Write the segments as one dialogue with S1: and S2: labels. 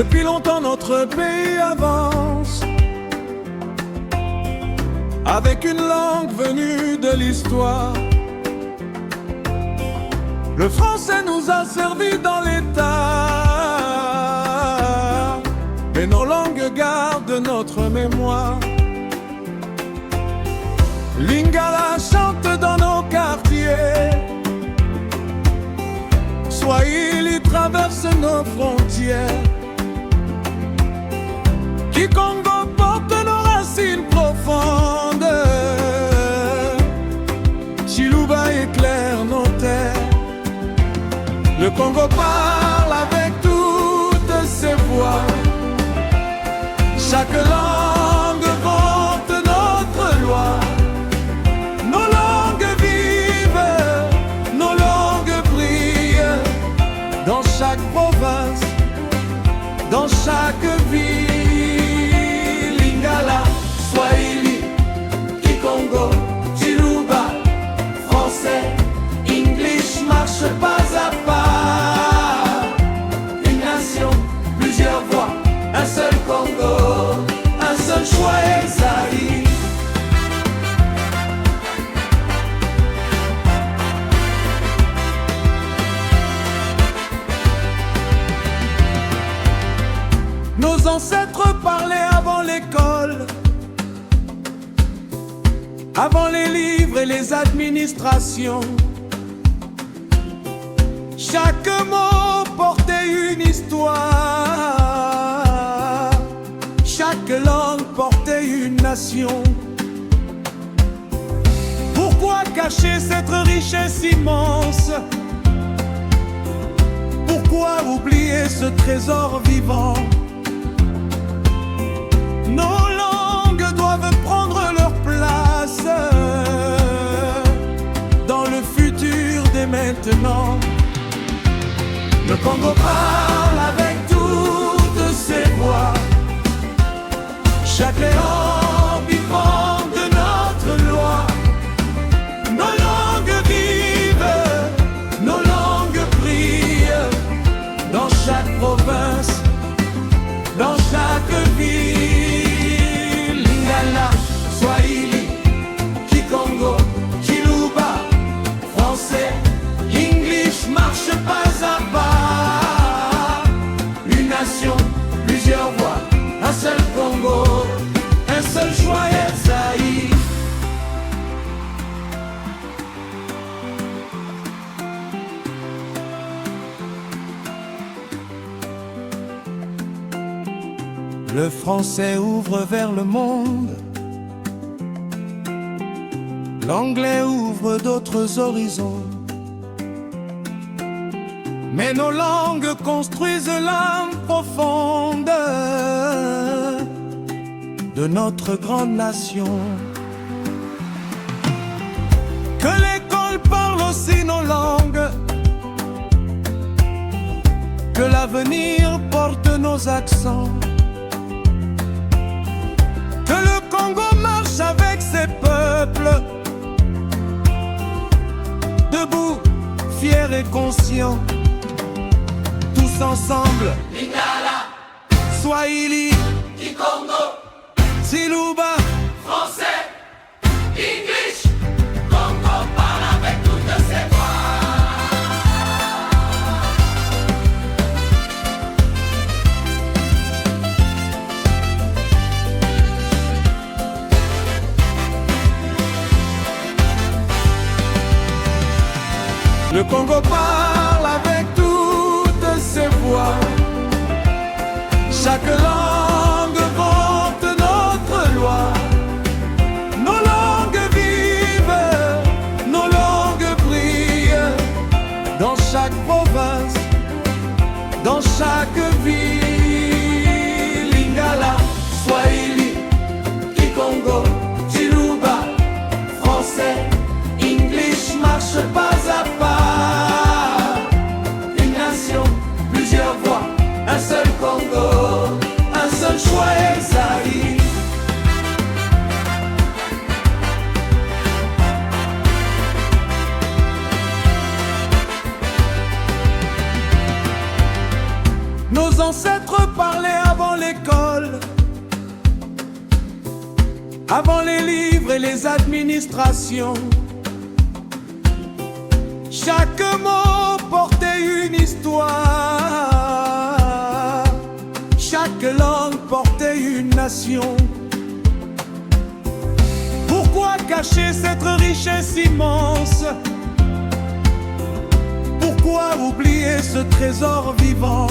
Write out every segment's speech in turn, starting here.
S1: Depuis longtemps notre pays avance avec une langue venue de l'histoire. Le français nous a servi dans l'État, mais nos langues gardent notre mémoire. Lingala chante dans nos quartiers, Swahili traverse nos frontières. Kikongo porte nos racines profondes, Chiluba éclaire nos terres. Le Congo parle avec toutes ses voix, chaque langue porte notre loi. Nos langues vivent, nos langues brillent, dans chaque province, dans chaque ville. Lingala, Swahili, Kikongo, Chiluba, français, English marche pas à pas. Une nation, plusieurs voix, un seul Congo, un seul choix Esaïe. Nos ancêtres parlaient avant l'école, avant les livres et les administrations. Chaque mot portait une histoire, chaque langue portait une nation. Pourquoi cacher cette richesse immense? Pourquoi oublier ce trésor vivant? Nos langues doivent prendre leur place dans le futur dès maintenant. Le Congo parle avec toutes ses voix, chaque léon vivant de notre loi. Nos langues vivent, nos langues brillent, dans chaque province, dans chaque ville. Lingala, Swahili, Kikongo, Chiluba, français, English marche pas à pas. Une nation, plusieurs voix, un seul Congo, un seul choix Esaïe. Le français ouvre vers le monde, l'anglais ouvre d'autres horizons. Mais nos langues construisent l'âme profonde de notre grande nation. Que l'école parle aussi nos langues, que l'avenir porte nos accents. Que le Congo marche avec ses peuples, debout, fiers et conscients, tous ensemble.
S2: Lingala,
S1: Swahili,
S2: Kikongo,
S1: Chiluba,
S2: français, English, Congo parle avec toutes ses voix.
S1: le Congo parle avec toutes ses voix, chaque langue porte notre loi. Nos langues vivent, nos langues brillent, dans chaque province, dans chaque ville. Lingala, Swahili, Kikongo, Chiluba, français, English marche pas à pas. avant les livres et les administrations. Chaque mot portait une histoire, chaque langue portait une nation. Pourquoi cacher cette richesse immense? Pourquoi oublier ce trésor vivant?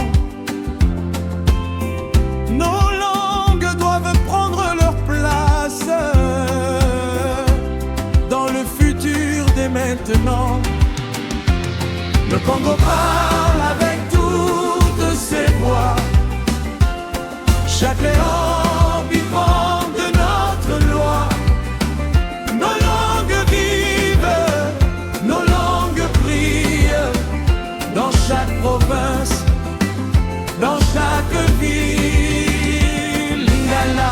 S1: Nos langues doivent prendre leur place dans le futur dès maintenant. Le Congo parle avec toutes ses voix, chaque léon vivant de notre loi. Nos langues vivent, nos langues brillent, dans chaque province, dans chaque ville. Lingala,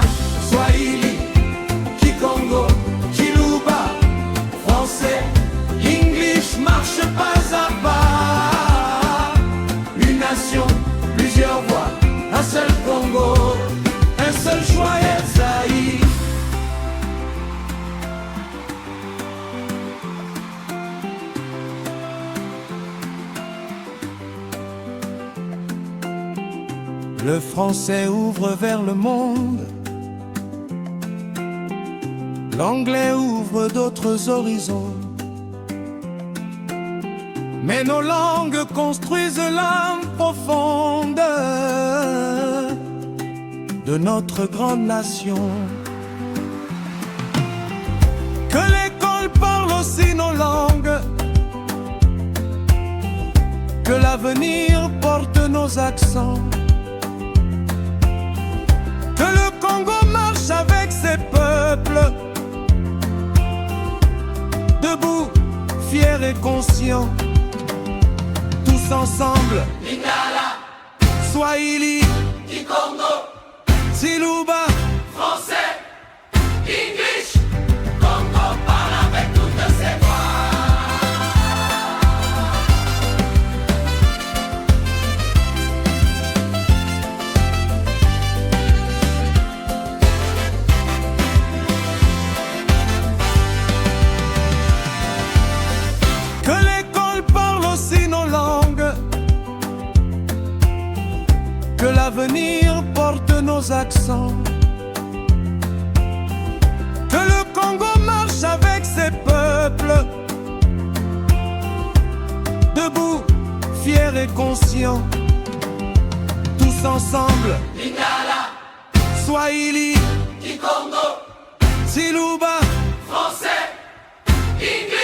S1: Swahili, Kikongo, Kiluba, français, English marche pas à pas. Une nation, plusieurs voix, un seul Congo, un seul choix Esaïe. Le français ouvre vers le monde, l'anglais ouvre d'autres horizons. Mais nos langues construisent l'âme profonde de notre grande nation. Que l'école parle aussi nos langues, que l'avenir porte nos accents. Que le Congo marche avec ses peuples, debout, fiers et conscients, tous ensemble.
S2: Lingala,
S1: Swahili,
S2: Kikongo,
S1: Siluba,
S2: français, English, Congo parle avec toutes ses voix.
S1: que l'école parle aussi nos langues, que l'avenir porte nos accents. Que le Congo marche avec ses peuples, debout, fiers et conscients, tous ensemble.
S2: Lingala,
S1: Swahili,
S2: Kikongo,
S1: Siluba,
S2: français, English.